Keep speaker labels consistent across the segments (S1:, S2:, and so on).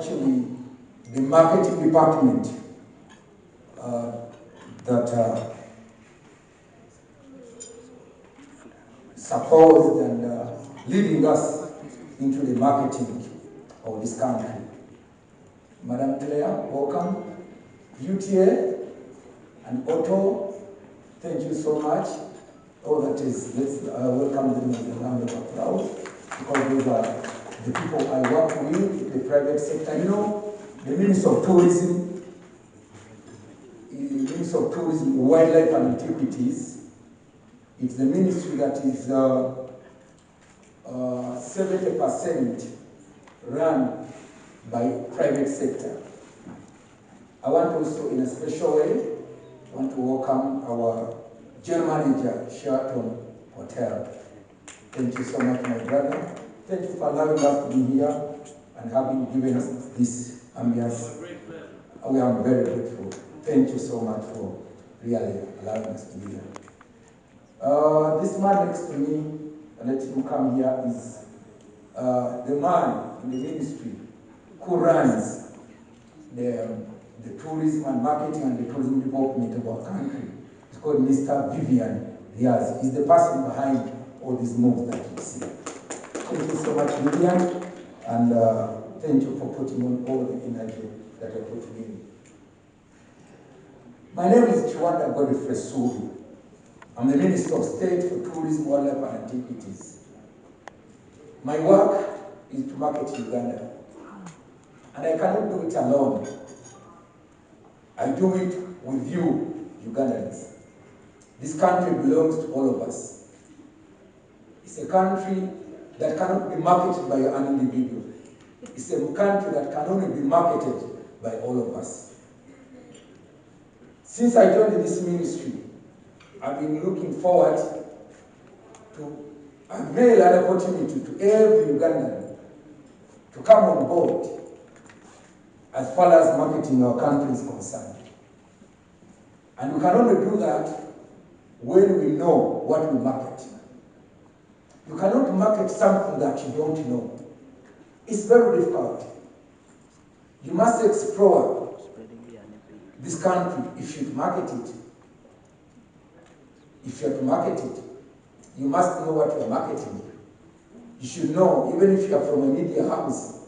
S1: actually the marketing department that supposed and leading us into the marketing of this country. Madam Claire, welcome. UTA and Otto, thank you so much. Oh, that is, let's welcome them with a round of applause, because those are the people I work with, the private sector. You know, the Minister of Tourism, Wildlife and Antiquities, it's the ministry that is 70% run by private sector. I want also, in a special way, want to welcome our General Manager, Sheraton Hotel. Thank you so much, my brother. Thank you for allowing us to be here and having given us this ambience. We are very grateful. Thank you so much for really allowing us to be here. This man next to me, let him come here, is the man in the ministry who runs the tourism and marketing and the tourism development of our country. It's called Mr. Vivian Diaz. He's the person behind all these moves that you see. Thank you so much, Vivian, and thank you for putting on all the energy that you're putting in. My name is Chiwanda Godfrey Sulu. I'm the Minister of State for Tourism, Wildlife and Antiquities. My work is to market Uganda, and I cannot do it alone. I do it with you, Ugandans. This country belongs to all of us. It's a country that cannot be marketed by an individual. It's a country that can only be marketed by all of us. Since I joined this ministry, I've been looking forward to avail an opportunity to every Ugandan to come on board as far as marketing our country is concerned. And we can only do that when we know what we market. You cannot market something that you don't know. It's very difficult. You must explore this country if you market it. If you have to market it, you must know what you are marketing. You should know, even if you are from a media house,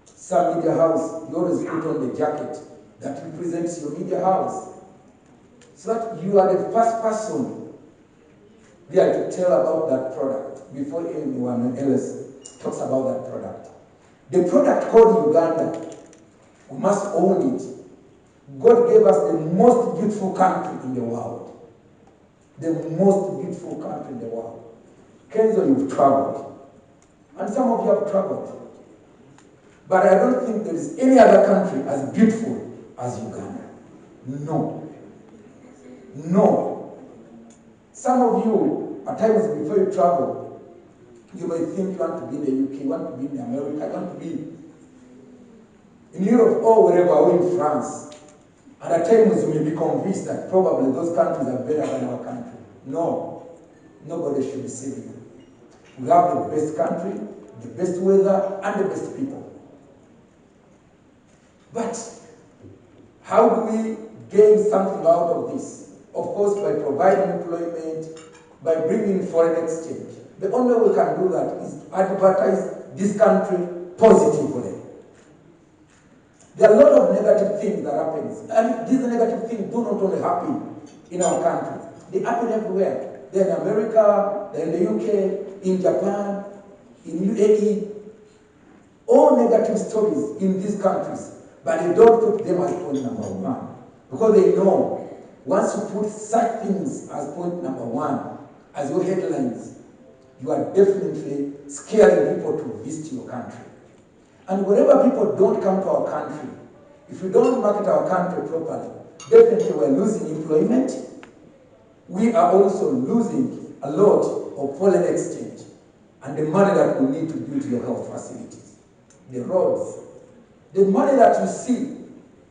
S1: some media house, you always put on the jacket that represents your media house, so that you are the first person there to tell about that product before anyone else talks about that product. The product called Uganda, we must own it. God gave us the most beautiful country in the world. The most beautiful country in the world. Kenzo, you've traveled. And some of you have traveled. But I don't think there is any other country as beautiful as Uganda. No. No. Some of you, at times before you travel, you may think you want to be in the UK, you want to be in America, you want to be in Europe or wherever, or in France. And at times you may be convinced that probably those countries are better than our country. No. Nobody should deceive you. We have the best country, the best weather, and the best people. But how do we gain something out of this? Of course, by providing employment, by bringing foreign exchange. The only way we can do that is to advertise this country positively. There are a lot of negative things that happen, and these negative things do not only happen in our country. They happen everywhere. They're in America, they're in the UK, in Japan, in UAE. All negative stories in these countries, but they don't put them as point number one. Because they know, once you put such things as point number one, as your headlines, you are definitely scaring people to visit your country. And wherever people don't come to our country, if we don't market our country properly, definitely we're losing employment. We are also losing a lot of foreign exchange and the money that we need to build your health facilities, the roads. The money that you see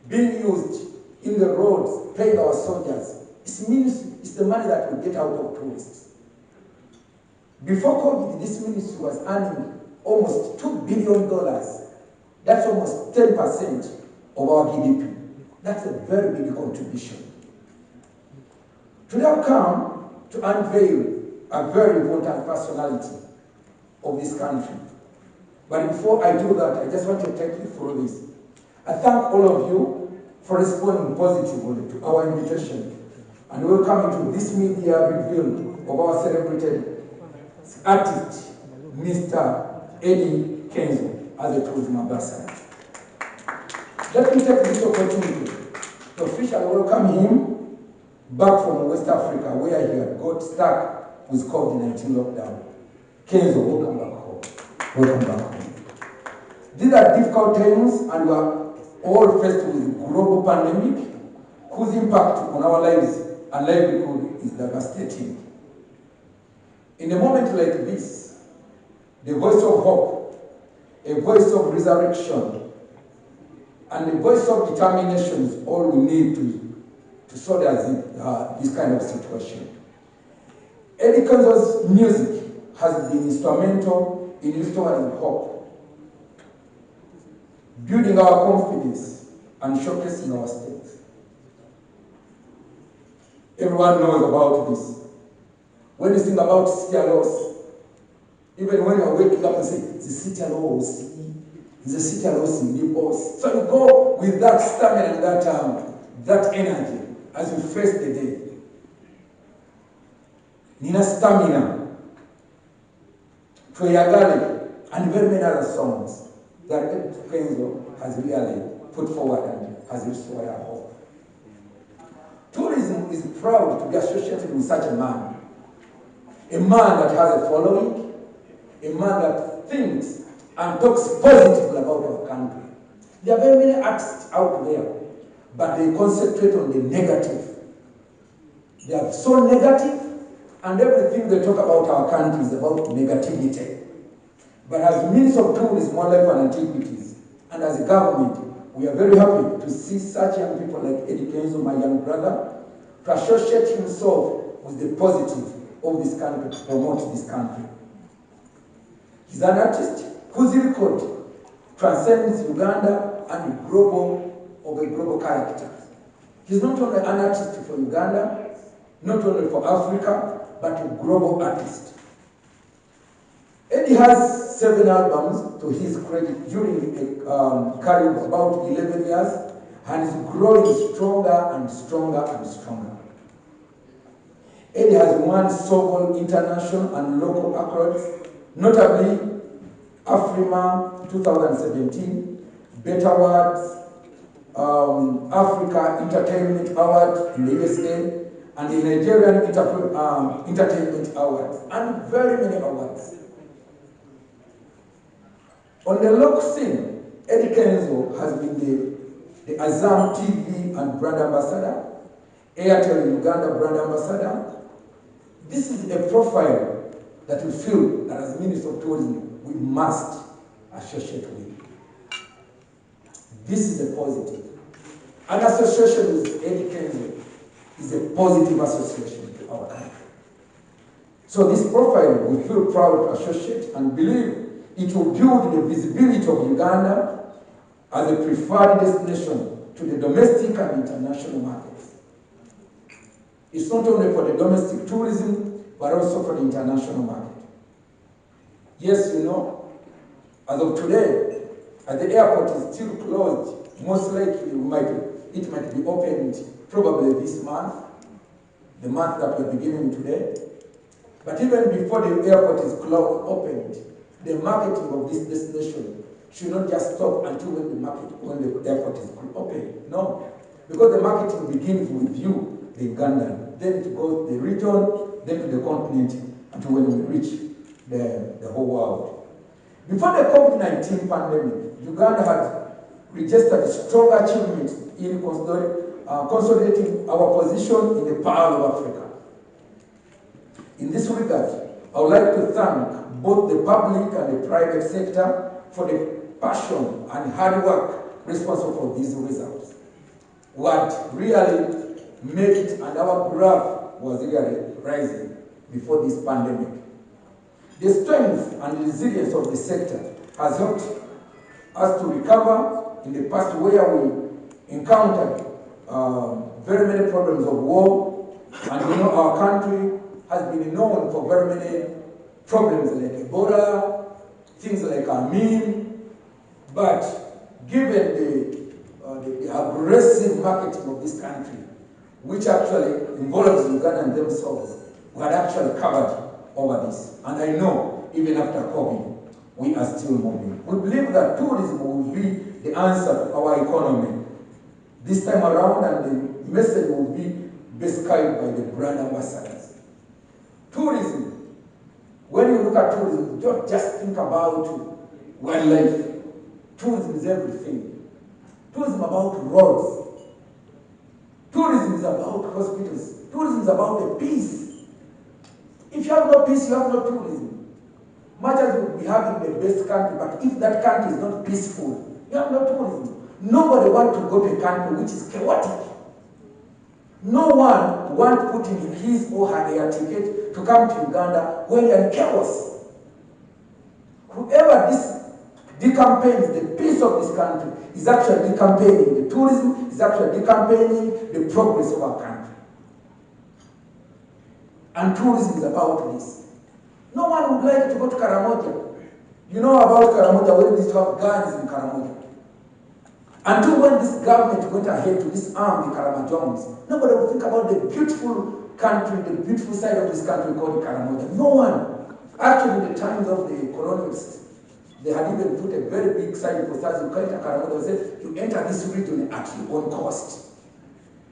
S1: being used in the roads, paying our soldiers, it's the money that we get out of tourists. Before COVID, this ministry was earning almost $2 billion That's almost 10% of our GDP. That's a very big contribution. Today I've come to unveil a very important personality of this country. But before I do that, I just want to take you through this. I thank all of you for responding positively to our invitation and welcome to this media reveal of our celebrated artist, Mr. Eddy Kenzo, as a tourism ambassador. Let me take this opportunity to officially welcome him back from West Africa, where he had got stuck with COVID-19 lockdown. Kenzo, welcome back home. Welcome back home. These are difficult times, and we are all faced with a global pandemic whose impact on our lives and livelihood is devastating. In a moment like this, the voice of hope, a voice of resurrection, and a voice of determination is all we need to sort out this kind of situation. Eddy Kenzo's music has been instrumental in restoring hope, building our confidence, and showcasing our strength. Everyone knows about this. When you think about city loss, even when you're waking up and say, the city loss, the city loss, the boss. So you go with that stamina and that energy as you face the day. Nina stamina, Toyagale, and very many other songs that Eddy Kenzo has really put forward and has restored our hope. Tourism is proud to be associated with such a man that has a following, a man that thinks and talks positively about our country. There are very many artists out there, but they concentrate on the negative. They are so negative, and everything they talk about our country is about negativity. But as Minister of Tourism, Wildlife and Antiquities, and as a government, we are very happy to see such young people like Eddy Kenzo, my young brother, to associate himself with the positive of this country, to promote this country. He's an artist whose record transcends Uganda and a global character. He's not only an artist for Uganda, not only for Africa, but a global artist. Eddy has 7 albums to his credit during a career of about 11 years, and is growing stronger and stronger and stronger. Eddy has won several international and local accolades, notably Afrima 2017, Better Awards, Africa Entertainment Award in the USA, and the Nigerian Entertainment Awards, and very many awards. On the local scene, Eddy Kenzo has been the Azam TV and brand ambassador, Airtel Uganda brand ambassador. This is a profile that we feel that as Minister of Tourism, we must associate with. This is a positive. An association with Eddy Kenzo is a positive association to our country. So this profile, we feel proud to associate and believe it will build the visibility of Uganda as a preferred destination to the domestic and international markets. It's not only for the domestic tourism, but also for the international market. Yes, you know, as of today, as the airport is still closed, most likely it might be opened probably this month, the month that we're beginning today. But even before the airport is opened, the marketing of this destination should not just stop until when the airport is open. No, because the marketing begins with you, the Ugandan, then it goes to the region, then to the continent, until when we reach the whole world. Before the COVID-19 pandemic, Uganda had registered strong achievements in consolidating our position in the Pearl of Africa. In this regard, I would like to thank both the public and the private sector for the passion and hard work responsible for these results. What really made it, and our graph was really rising before this pandemic. The strength and resilience of the sector has helped us to recover in the past where we encountered very many problems of war. And you know, our country has been known for very many problems like Ebola, things like Amin. But given the aggressive marketing of this country, which actually involves Ugandans themselves, we had actually covered over this. And I know, even after COVID, we are still moving. We believe that tourism will be the answer to our economy this time around, and the message will be best carried by the brand ambassadors. Tourism, when you look at tourism, don't just think about wildlife. Tourism is everything. Tourism is about roads. Tourism is about hospitals. Tourism is about the peace. If you have no peace, you have no tourism. Much as you would be having the best country, but if that country is not peaceful, you have no tourism. Nobody wants to go to a country which is chaotic. No one wants to put in his or her air ticket to come to Uganda when you're in chaos. Whoever decampaigns the peace of this country is actually decampaigning the tourism, is actually decampaigning the progress of our country. And tourism is about this. No one would like to go to Karamoja. You know about Karamoja, where we used to have guns in Karamoja. Until when this government went ahead to disarm the Karamojons, nobody would think about the beautiful country, the beautiful side of this country called Karamoja. No one. Actually, in the times of the colonialists, they had even put a very big sign for us. You can't enter Karamoja. They said, you enter this region at your own cost.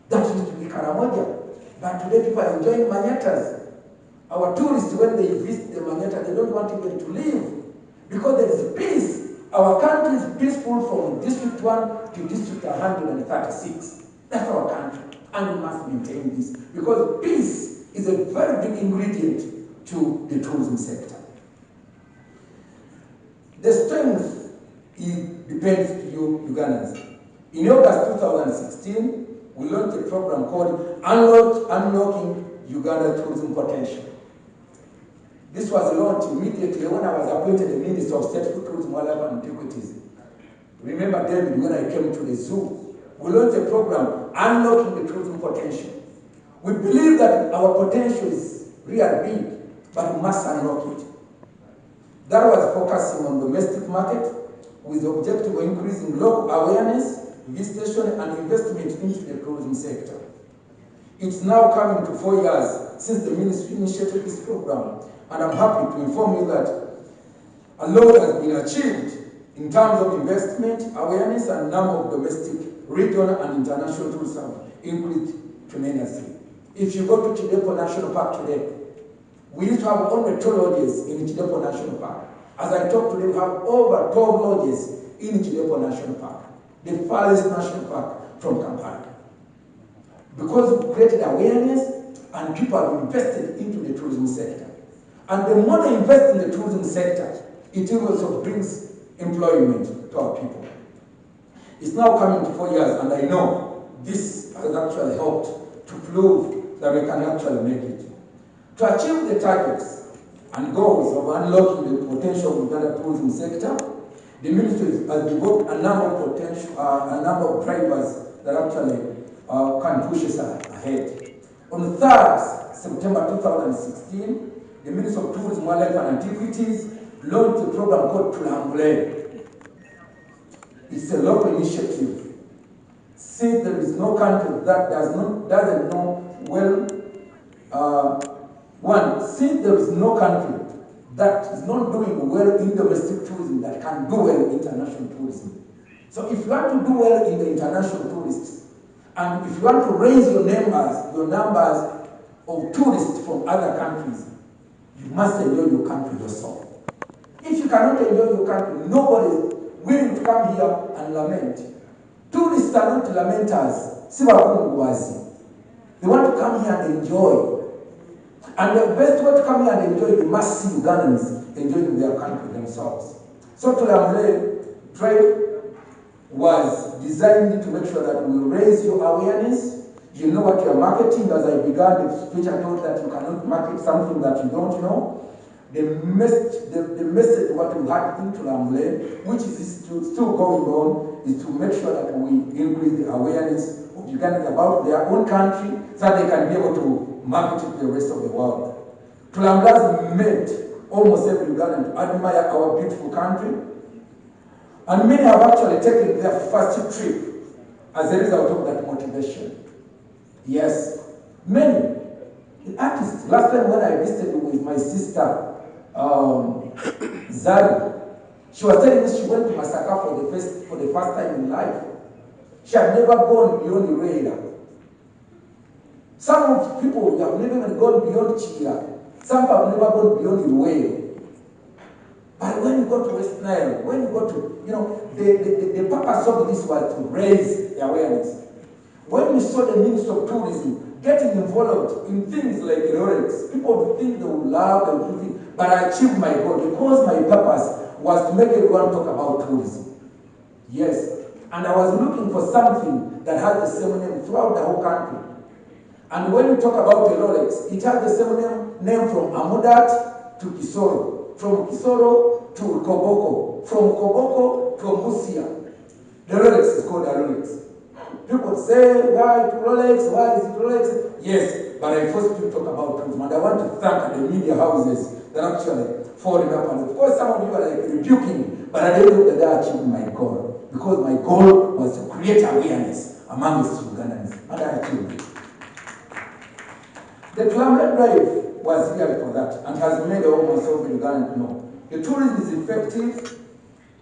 S1: That used to be Karamoja. But today people are enjoying manyatas. Our tourists, when they visit the manyata, they don't want even to leave because there is peace. Our country is peaceful from District 1 to District 136. That's our country. And we must maintain this because peace is a very big ingredient to the tourism sector. The strength depends to you, Ugandans. In August 2016, we launched a program called Unlocking Uganda Tourism Potential. This was launched immediately when I was appointed the Minister of State for Tourism, Wildlife and Antiquities. Remember, David, when I came to the zoo, we launched a program, Unlocking the Tourism Potential. We believe that our potential is really big, but we must unlock it. That was focusing on domestic market with the objective of increasing local awareness, visitation, and investment into the tourism sector. It's now coming to 4 years since the ministry initiated this program, and I'm happy to inform you that a lot has been achieved in terms of investment, awareness, and number of domestic, regional, and international tourism increased tremendously. If you go to Chidepo National Park today, we used to have only 2 lodges in Chidepo National Park. As I talk today, we have over 12 lodges in Chidepo National Park, the farthest national park from Kampala. Because we created awareness and people have invested into the tourism sector. And the more they invest in the tourism sector, it also brings employment to our people. It's now coming to 4 years, and I know this has actually helped to prove that we can actually make it. To achieve the targets and goals of unlocking the potential of the Uganda tourism sector, the ministry has developed a number of drivers that actually can push us ahead. On the 3rd September 2016, the Ministry of Tourism, Wildlife and Antiquities launched a program called Tulambule. It's a local initiative. Since there is no country that doesn't know well, since there is no country that is not doing well in domestic tourism that can do well in international tourism. So if you want to do well in the international tourists, and if you want to raise your numbers of tourists from other countries, you must enjoy your country yourself. If you cannot enjoy your country, nobody is willing to come here and lament. Tourists are not lamenters. They want to come here and enjoy. And the best way to come here and enjoy, you must see Ugandans enjoying their country themselves. So Tulambule Drive was designed to make sure that we raise your awareness. You know what you are marketing. As I began the speech, I told that you cannot market something that you don't know. the message what we had in Tulamule, which is still going on, is to make sure that we increase the awareness of Ugandans about their own country so that they can be able to market it to the rest of the world. Tulamule has made almost every Ugandan to admire our beautiful country, and many have actually taken their first trip as a result of that motivation. Yes, many. The artists, last time when I visited with my sister, Zari, she was telling me she went to Masaka for the first time in life. She had never gone beyond Ireira. Some of people have never even gone beyond Chira. Some have never gone beyond Iruwero. But when you go to West Nile, when you go to, the purpose of this was to raise the awareness. When you saw the Minister of Tourism getting involved in things like Rolex, people would think they would love, they would think, but I achieved my goal because my purpose was to make everyone talk about tourism. Yes. And I was looking for something that has the same name throughout the whole country. And when you talk about the Rolex, it has the same name from Amudat to Kisoro, from Kisoro to Koboko, from Koboko to Musia. The Rolex is called a Rolex. People say, why Rolex? Why is it Rolex? Yes, but I first to talk about tourism. And I want to thank the media houses that actually following up. And of course, some of you are like rebuking me, but at the end of the day, I achieved my goal. Because my goal was to create awareness among the Ugandans, and I achieved it. The Tulamule Drive was really for that, and has made almost all the Ugandans know. The tourism is effective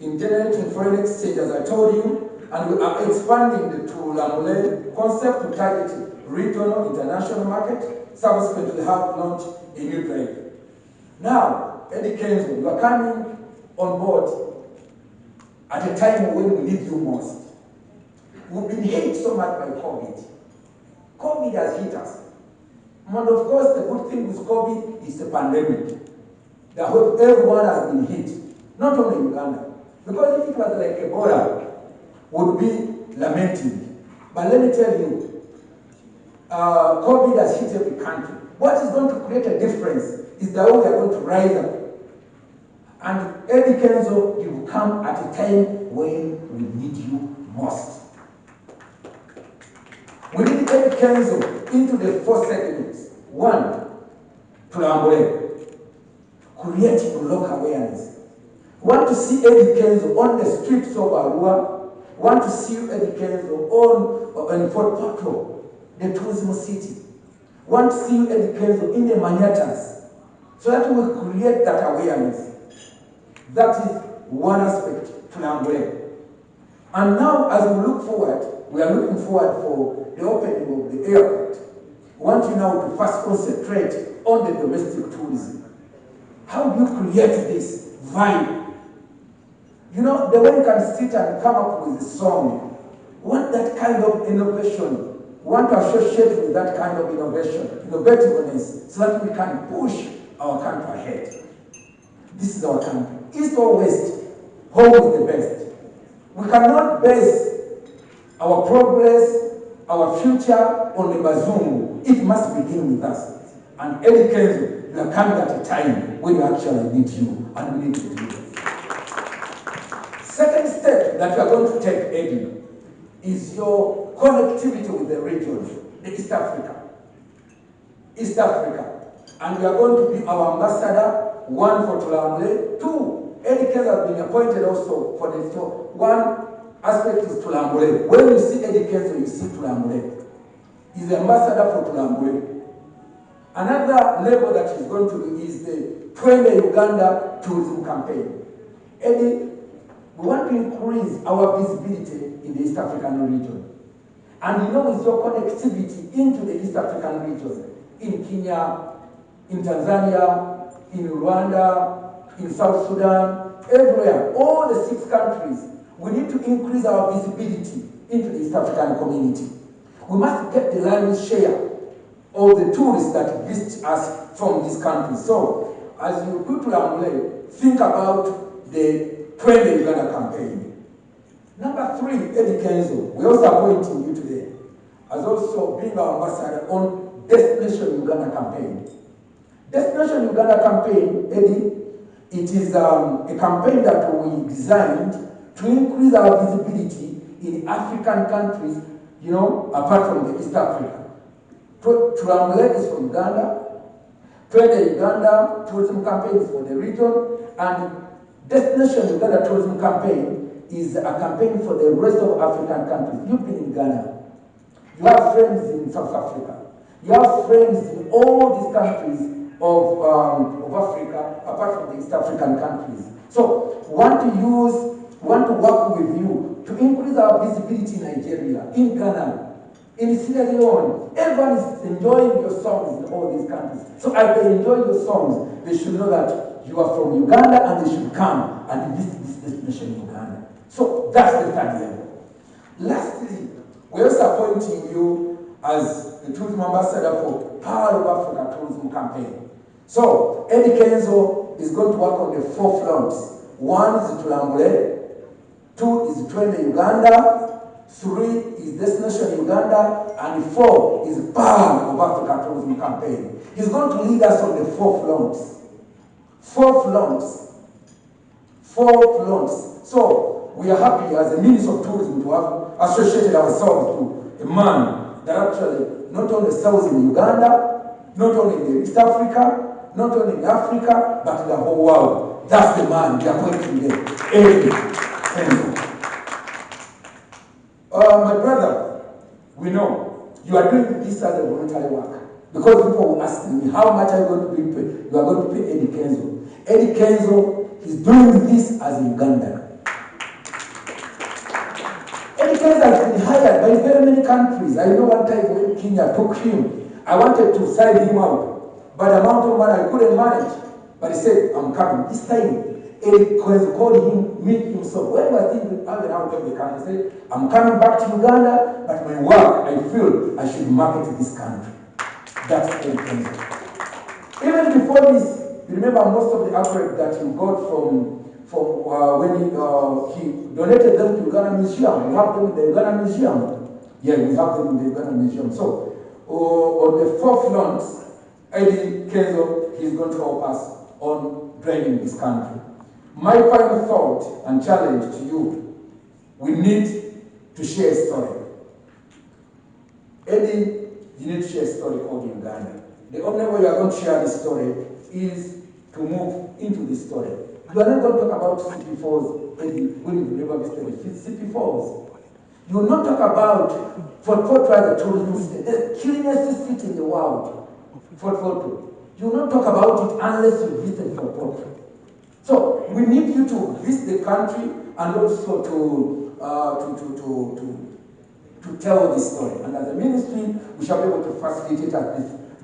S1: in generating foreign exchange, as I told you, and we are expanding the Tulamule concept to target regional, international market. Subsequently, we have launched a new drive. Now, Eddy Kenzo, you are coming on board at a time when we need you most. We've been hit so much by COVID. COVID has hit us. And of course, the good thing with COVID is the pandemic. Everyone has been hit, not only Uganda. Because if it was like Ebola, would be lamenting. But let me tell you, COVID has hit every country. What is going to create a difference is the way we are going to rise up. And Eddy Kenzo, you will come at a time when we need you most. We need Eddy Kenzo into the 4 segments. 1, Tulamule, creating local awareness. Want to see Eddy Kenzo on the streets of Arua. Want to see Eddy Kenzo on Fort Portal, the tourism city. Want to see Eddy Kenzo in the Manyatas, so that we will create that awareness. That is one aspect, Tulamule. And now, as we look forward, we are looking forward for the opening of the airport. We want you now to first concentrate on the domestic tourism. How do you create this vibe? You know, the way you can sit and come up with a song, want that kind of innovation, want to associate with that kind of innovation, innovativeness, so that we can push our country ahead. This is our country. East or West, home is the best. We cannot base our progress, our future on the Bazungu. It must begin with us. And Eddy Kenzo, you are coming at a time when we actually need you, and we need to do it. Second step that we are going to take, Eddy, is your connectivity with the region, the East Africa. East Africa. And we are going to be our ambassador, 1 for Tulamule, 2. Eddy Kenzo has been appointed also for the show. 1 aspect is Tulamule. When you see Eddy Kenzo, you see Tulamule. He's the ambassador for Tulamule. Another level that he's going to be is the 20 Uganda tourism campaign. Eddy, we want to increase our visibility in the East African region. And you know, with your connectivity into the East African region, in Kenya, in Tanzania, in Rwanda, in South Sudan, everywhere, all the 6 countries, we need to increase our visibility into the East African community. We must get the lion's share of the tourists that visit us from these countries. So, as you put Tulamule, think about the 20 Uganda campaign. Number 3, Eddy Kenzo, we're also appointing you today as also being our ambassador on Destination Uganda campaign. Destination Uganda campaign, Eddy, it is a campaign that we designed to increase our visibility in African countries, you know, apart from the East Africa. Tulamule is from Uganda. Twende Uganda tourism campaign is for the region, and Destination Uganda tourism campaign is a campaign for the rest of African countries. You've been in Ghana. You have friends in South Africa. You have friends in all these countries of Africa, apart from the East African countries. So we want to work with you to increase our visibility in Nigeria, in Ghana, in Sierra Leone. Everyone is enjoying your songs in all these countries. So as they enjoy your songs, they should know that you are from Uganda and they should come and visit this destination in Uganda. So that's the third level. Lastly, we're also appointing you as the tourism ambassador for Power of Africa tourism campaign. So Eddy Kenzo is going to work on the 4 fronts. 1 is Tulambule, 2 is Twende Uganda, 3 is Destination Uganda, and 4 is Power of Africa tourism campaign. He's going to lead us on the 4 fronts. 4 fronts. 4 fronts. So we are happy as a Minister of Tourism to have associated ourselves to a man that actually not only sells in Uganda, not only in East Africa, not only in Africa, but in the whole world. That's the man we are pointing there. Eddy Kenzo. My brother, we know you are doing this as a voluntary work. Because people were asking me, how much are you going to be paid? You are going to pay Eddy Kenzo. Eddy Kenzo is doing this as a Ugandan. Eddy Kenzo has been hired by very many countries. I know one time when Kenya took him, I wanted to sign him out, but the amount of money I couldn't manage. But he said, I'm coming. This time, Eddy Kenzo called him, meet himself. When was thinking, I out of the country, he said, I'm coming back to Uganda, but my work, I feel I should market this country. That's Eddy Kenzo. Even before this, you remember most of the accolades that you got from when he donated them to Uganda Museum. We have them in the Uganda Museum. Yeah, we have them in the Uganda Museum. So, on the 4 fronts, Eddy Kenzo is going to help us on driving this country. My final thought and challenge to you, we need to share a story. Eddy, you need to share a story called Uganda. The only way you are going to share this story is to move into this story. You are not going to talk about CP Falls, Eddy, when you never visited CP Falls. You will not talk about Fort Portal, the tourism state, the cleanest city in the world, Fort Portal. You will not talk about it unless you visit Fort Portal. So we need you to visit the country and also to tell this story. And as a ministry, we shall be able to facilitate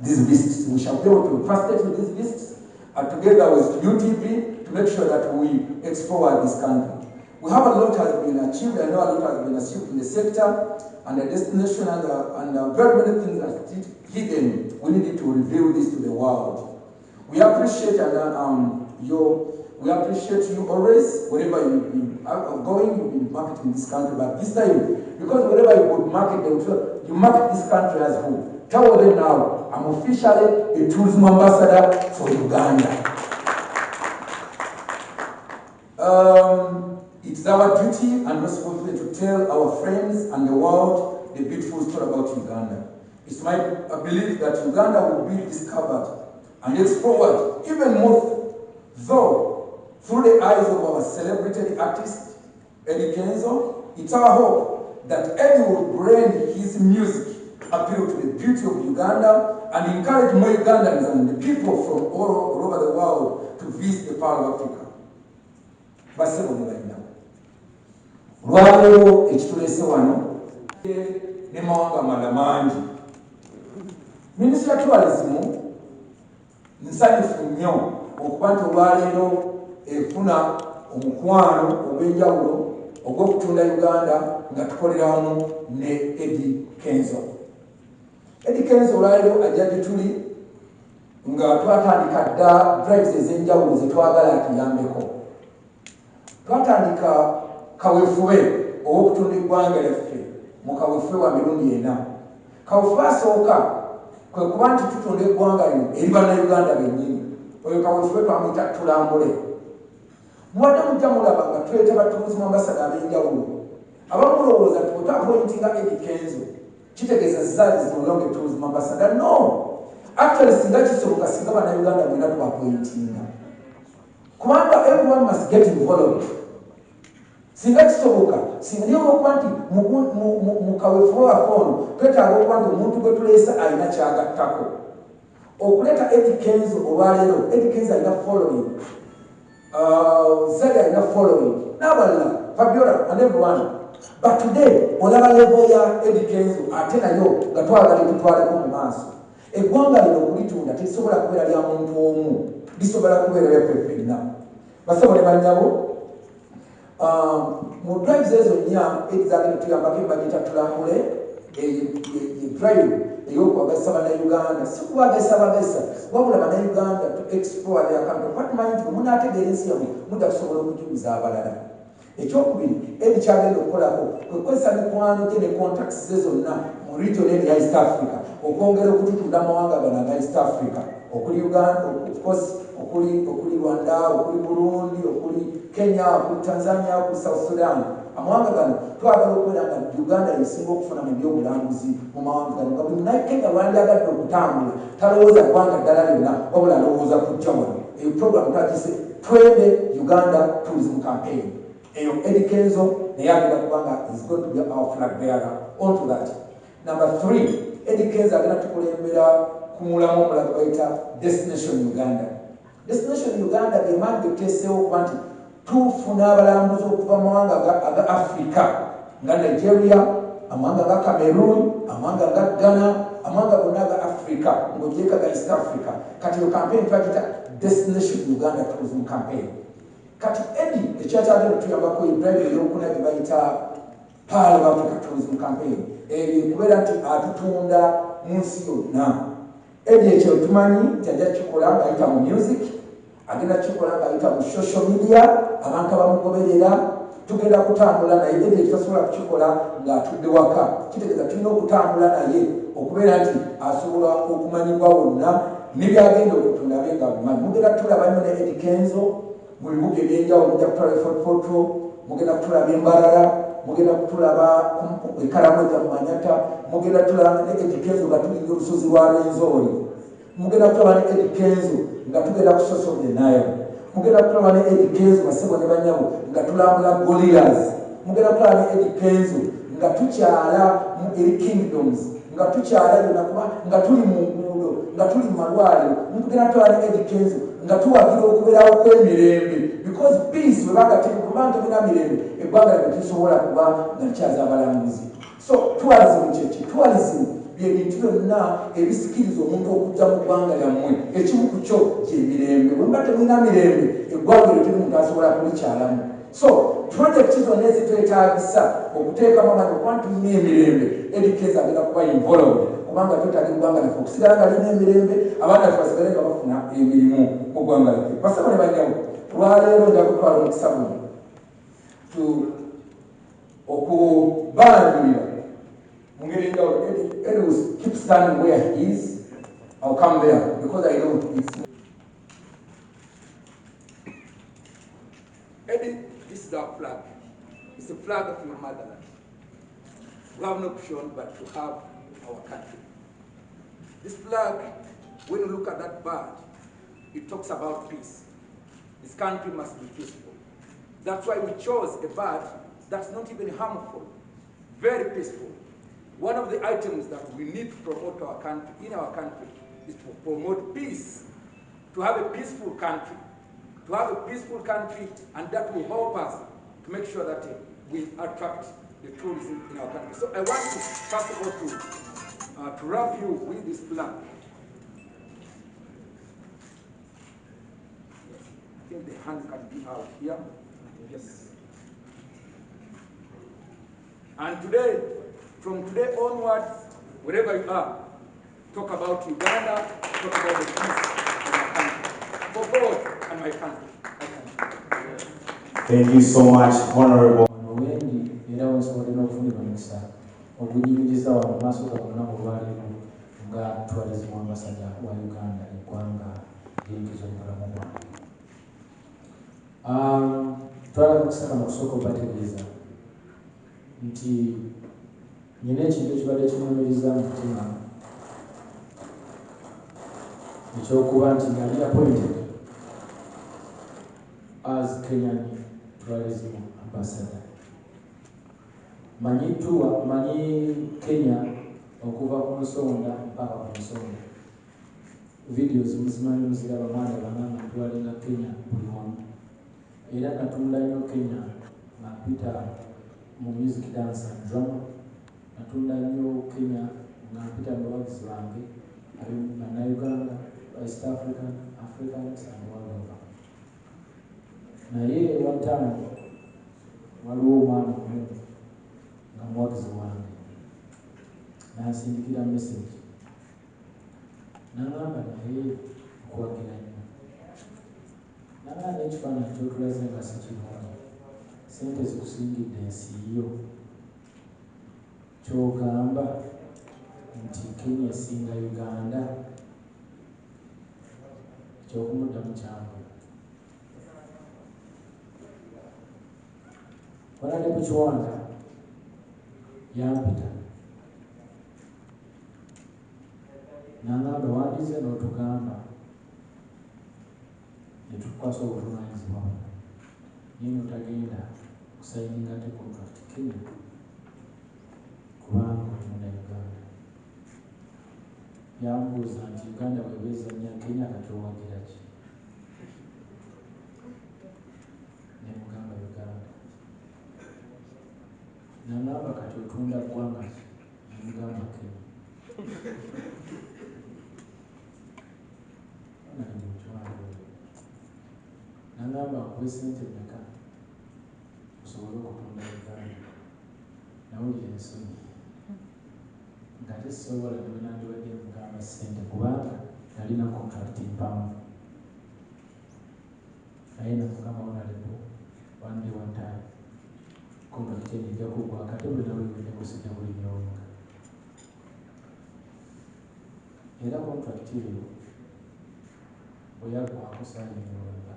S1: these visits. We shall be able to facilitate these visits together with UTP to make sure that we explore this country. We have a lot has been achieved. I know a lot has been achieved in the sector and the destination and very many things are still hidden. We need to reveal this to the world. We appreciate we appreciate you always, wherever you've been going, you've been marketing this country, but this time, because wherever you would market them, you market this country as who? Tell them now, I'm officially a tourism ambassador for Uganda. It's our duty and responsibility to tell our friends and the world the beautiful story about Uganda. It's my belief that Uganda will be discovered and explored even more, though through the eyes of our celebrated artist, Eddy Kenzo. It's our hope that Eddy will bring his music, appeal to the beauty of Uganda, and encourage more Ugandans and the people from all over the world to visit the Pearl of Africa. Lwaleero ekituleese wano ne mawanga amalala mangi. Minisitule ya Tourism nsanyufu nnyo okuba nti olwaleero efuna omukwano ogw'enjawulo ogw'okutunda Uganda nga tukolera wamu ne Eddy Kenzo. Eddy Kenzo olwaleero ajja gye tuli nga twatandika dda drives ez'enjawulo ze twagala atuyambeko. Twatandika kaweefube ow'okutunda eggwanga lyaffe mu kaweefube wa mirundi 4. Kaweefube asooka kwe kuba nti tutunda eggwanga lino eri bannayuganda bennyini. Oyo kaweefube twamuyita tulambule. Mubadde mujja mulaba nga tuleeta batuuzimu ambasada ab'enjawulo abamulowooza twotapointinga Eddy Kenzo kitegeeza zaali zimulonge tourism ambassador. No, actually singa kisoboka singa bannayuganda mwena twapointinga, kubanga everyone must get involved. Singa kisoboka singa okuba nti mu kaweefube waffe ono twetaaga okuba nti omuntu gwe tuleesa alina kyagattako. Okuleeta Eddy Kenzo olwaleero, Eddy Kenzo alina following, Zari alina following, n'abalala Fabiola and everyone. But today olaba level ya Eddy Kenzo ate nayo nga twagala tutwaleko mu maaso. Eggwanga lino okulitunda terisobola kubeera lya muntu omu, lisobola kubeera lya ffe ffenna. Basebo ne bannyabo, mu drives ezo nnya ezagenda tuyambako ebagita tulambule drive ey'okwagazisa bannayuganda, si kubagazisa bagazisa wabula bannayuganda to explore their country. Patimanyi nti munategeera ensi yammwe mujja kusobola okujuliza abalala. Ekyokubiri Eddy kyagenda okukolako kwekozesa mikwano gye ne contacts ze zonna mu region eri ya East Africa okwongera okututunda amawanga gano aga East Africa, okuli Uganda, of course, okuli Rwanda, okuli Burundi, okuli Kenya, okuli Tanzania, okuli South Sudan. Amawanga gano twagala okubeera nga Uganda yesinga okufuna mu byobulambuzi mu mawanga gano nga buli munnakenya lwandyagadde okutambula talowooza ggwanga ddala lyonna wabula alowooza kujja wano. Eyo program twagise Twende Uganda Tourism Campaign. Eyo Eddy Kenzo naye agenda kubanga is going to be our flag bearer onto that. Number 3, Eddy Kenzo agenda tukulembera ku mulamu omulaga bayita Destination Uganda. Destination Uganda ge maanyi getuteeseewo okuba nti tufuna abalambuzi okuva mu mawanga aga Africa nga Nigeria, amawanga ga Cameroon, amawanga ga Ghana, amawanga gonna aga Africa ng'ogyeko ga East Africa. Kati yo campaign twagita Destination Uganda Tourism Campaign. Kati Eddy ekyatagenda tuyambako ebribe ey'okuna gye bayita Pearl of Africa Tourism Campaign. Kubeera nti atutunda mu nsi yonna. Eddy ekyo tumanyi nti ajja kikola ng'ayita mu music, agenda kikola ng'ayita mu social media, abantu abamugoberera, tugenda kutambula naye. Eddy ekyo tasobola kukikola ng'atudde waka, kitegeeza tulina okutambula naye okubeera nti asobola okumanyibwa wonna n'ebyagenda okutunda abe nga abimanyi. Mugenda tulaba nnyo ne Eddy Kenzo mu bibuga ebyenjawulo, mujja kutulaba efotofoto, mugenda kutulaba Embarara, mugenda kutulaba Ekaramoja mu Manyata, mugenda tulaba ne Eddy Kenzo nga tulinga olusozi lwa Lwenzori, mugenda kutulaba ne Eddy Kenzo nga tugenda ku source of the Nile, mugenda kutulaba ne Eddy Kenzo basebo ne banyabo nga tulambula Goliath, mugenda kutulaba ne Eddy Kenzo nga tukyala mu eri kingdoms, nga tukyala yonna kuba nga tuli mu nguudo, nga tuli mu malwaliro, mugenda kutulaba ne Eddy Kenzo nga tuwagira okubeerawo kw'emirembe, because peace bwe bagateka kubanga tolina mirembe eggwanga lye tusobola kuba nga likyaza abalambuzi. So tourism kyeki, tourism byebintu byonna ebisikiriza omuntu okujja mu ggwanga lyammwe, ekimu ku kyo gy'emirembe. Bwe muba temulina mirembe eggwanga lye teri muntu asobola kulikyalamu. So projekiti zonna ezitwetaagisa okuteekamu amaanyi okuba nti tulina emirembe, Eddy Kenzo agenda kuba involved kubanga twetaaga eggwanga lyaffe okusigala nga lina emirembe, abaana baffe basigale nga bafuna emirimu mu ggwanga lyaffe. Basaba ne banyabo, lwaleero nja kutwala omukisa guno okubanjulira mu ngeri enjawulo. Eddy will keep standing where he is. I'll come there because I know it's Eddy, this is our flag. It's the flag of your motherland. We have no option but to have our country. This flag, when you look at that bird, it talks about peace. This country must be peaceful. That's why we chose a bird that's not even harmful, very peaceful. One of the items that we need to promote our country, in our country, is to promote peace, to have a peaceful country. To have a peaceful country, and that will help us to make sure that we attract the tourism in our country. So I want to, first of all, to wrap you with this flag. I think the hand can be out here. Yes. And today, from today onwards, wherever you are, talk about Uganda, talk about the peace in our country. For God and my country.
S2: Thank you so much, Honorable.
S3: nga tourism ambassador wa Uganda eggwanga ly'enkizo obulamu bwange. Twala kusaka mu kusooka obategeeza nti nyina ekintu ekibadde kimunyumiriza mu mutima ekyokuba nti nali appointed as Kenyan tourism ambassador. Manyi Kenya okuva ku musonda mpaka ku musonda. Videos muzimanyi muziraba mwana bananga ntwalinga Kenya buli wamu. Era natunda nnyo Kenya napita mu music, dance and drama. Natunda nnyo Kenya napita mu bawagizi bange Bannayuganda, East Africans and world over. Naye one time waliwo omwana omu nga muwagizi wange nansindikira message nangamba naye okuwagira nnyo nangamba n'ekifaananyi kyotulaze nga si kirungi, sente zikusingidde ensi yo, kyogamba nti Kenya esinga Uganda, ekyokumuddamu kyangu. Wanali mu kiwanda yampita nangamba wandize n'otugamba ne tukwasa obuvunaanyizibwa naye n'otagenda kusayininga ate contract Kenya kubanga oli Munnayuganda. Yambuuza nti Uganda bw'ebeezannya Kenya kati owagira ki? Ne mugamba Uganda. Nangamba kati otunda ggwanga ki? Ne mugamba Kenya. Nangamba nkuwe ssente mmeka osobole okutunda Uganda. Nawulira ensonyi nga tesobola ne bwe nandibadde mugamba ssente kubanga nalina contract mpanvu. Naye namugamba honorable one day one time contract eno ejja kuggwako ate bwe nawe wende kusijja kulinyonga. Era contract eyo bwe yaggwako saayinyonga.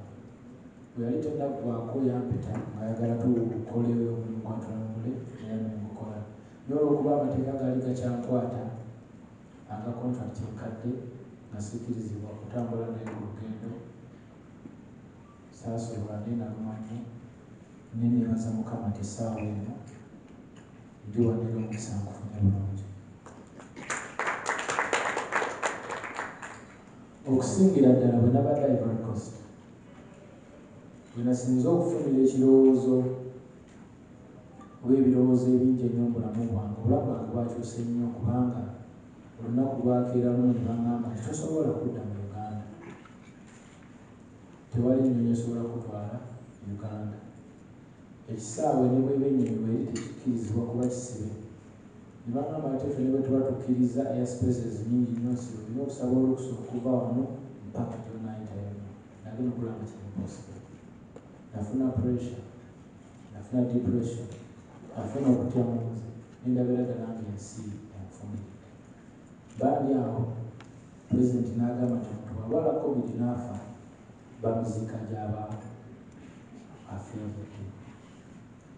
S3: Bwe yali tennaggwako yampita ng'ayagala tukoleyo omulimu gwatulamule era nengukola. Naye olw'okuba amateeka gaali gakyankwata aga contract enkadde nga sikkirizibwa kutambula naye ku lugendo, saasobola naye naluma nnyo ne neebaza Mukama nti essaawa eno ndi wanera omukisa nkufunye bulungi. Okusingira ddala bwe nabadde Ivory Coast, bwe nasinze okufunira ekirowoozo oba ebirowoozo ebingi ennyo mu bulamu bwange, obulamu bwange bwakyuse nnyo kubanga olunaku lwakeera lumu ne baŋŋamba nti tosobola kudda mu Uganda, tewali nnyonyi esobola kutwala Uganda. Ekisaawe ne bweba ennyonyi bweri tekikkirizibwa kuba kisibe. Ne baŋŋamba ate ffe ne bwe tuba tukkiriza airspaces nnyingi nnyo nsibe, olina okusaba olukusa okuva wano mpaka gy'onaayitayo. Nali mukulanga kiri impossible. Nafuna pressure, nafuna depression, nafuna okutya mu nze, nendabira ddala ng'ensi enfumiridde. Baali awo pulezidenti n'agamba nti omuntu bw'alwala COVID n'afa bamuziika gy'aba afiiridde.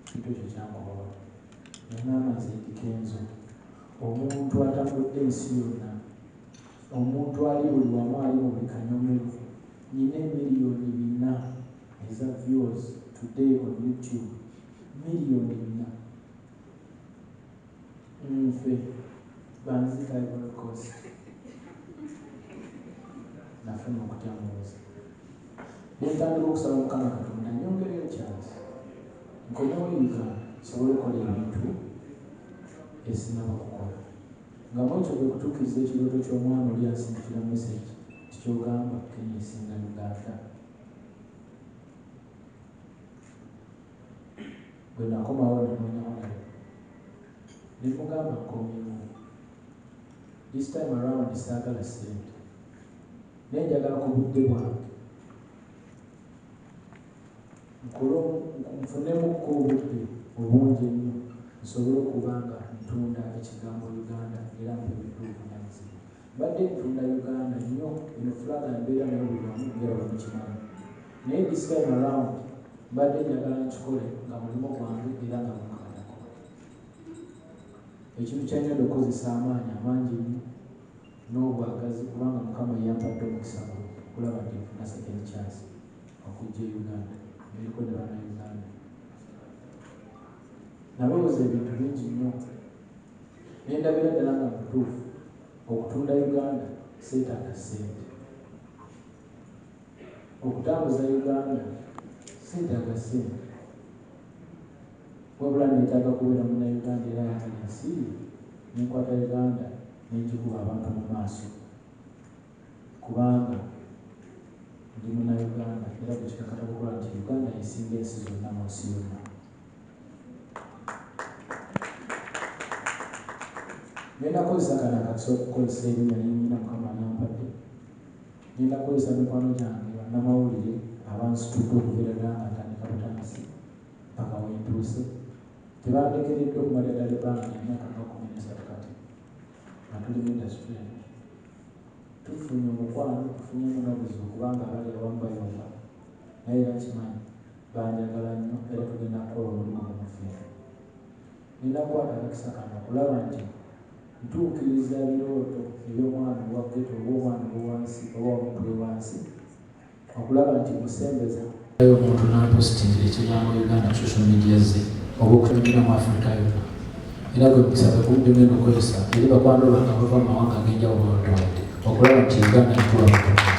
S3: Kintu ekyo kyankobawa. Nangamba nze Eddy Kenzo, omuntu atambudde ensi yonna, omuntu ali buli wamu, ali mu buli kanyomero, nyina emiliyoni 4 eza viewers today on YouTube, miliyoni 4. Nfe banzika Ivory Coast. Nafuna okutya mu nze. Nentandika okusaba Mukama Katonda nyongereyo chance nkomewo Uganda nsobole okukola ebintu esinaba kukola. Nga mwekyo bwe kutuukiriza ekirooto ky'omwana oli ansindikira message tikyogamba Kenya esinga Uganda. Bwe nakomawo nenoonya ne mugamba nkomyewo. This time around saagala ssente. Naye njagala ku budde bwange nfunemu obudde obungi ennyo nsobole okuba nga ntunda ekigambo Uganda era mpeereddwa obuvunaanyizibwa. mbadde ntunda Uganda nnyo eno fulaga mbeera nayo buli wamu ngera bamukimanyi naye this time around mbadde njagala nkikole nga mulimo gwange era nga mukaatako ekintu kyanyenda okukozesa amaanyi amangi nnyo n'obwagazi kubanga Mukama yampadde omukisa kulaba nti nfuna second chance okujja e Uganda eriko ne bana Uganda nalowooza ebintu bingi nnyo nendabira ddala nga mutuufu okutunda Uganda seetaaga ssente okutambuza Uganda seetaaga ssente wabula neetaaga kubeera muna Uganda era yagala ensiiri nenkwata Uganda nenjikuba abantu mu maaso kubanga ndi muna Uganda era bwekikakata kukola nti Uganda yesinga ensi zonna mu nsi yonna. Ngenda kukozesa kano akakisa okukozesa erinnya ly'ennyina Mukama lyampadde. Ngenda kukozesa mikwano gyange bannamawulire abansitudde okubeera nga ntandika butandisi paka wentuuse tebandekeredde okumala ddala ebbanga lya myaka nga 13 kati nga tuli mu indasitule eno. Tufunye omukwano tufunye munobuzi okubanga abali abamu bayomba naye era kimanyi banjagala nnyo era tugenda kukola omulimu gumufiira. Ngenda kukwata akakisa kano okulaba nti ntuukiriza ebirooto eby'omwana owa ghetto oba omwana owansi oba omuntu we wansi okulaba nti musembeza omuntu n'apositingira ekigambo Uganda social media ze oba okutumira mu Africa yonna era gwe mukisa begudde ngenda okukozesa eri bakwano bange abava mu mawanga ag'enjawulo okulaba nti Uganda ntula mutono.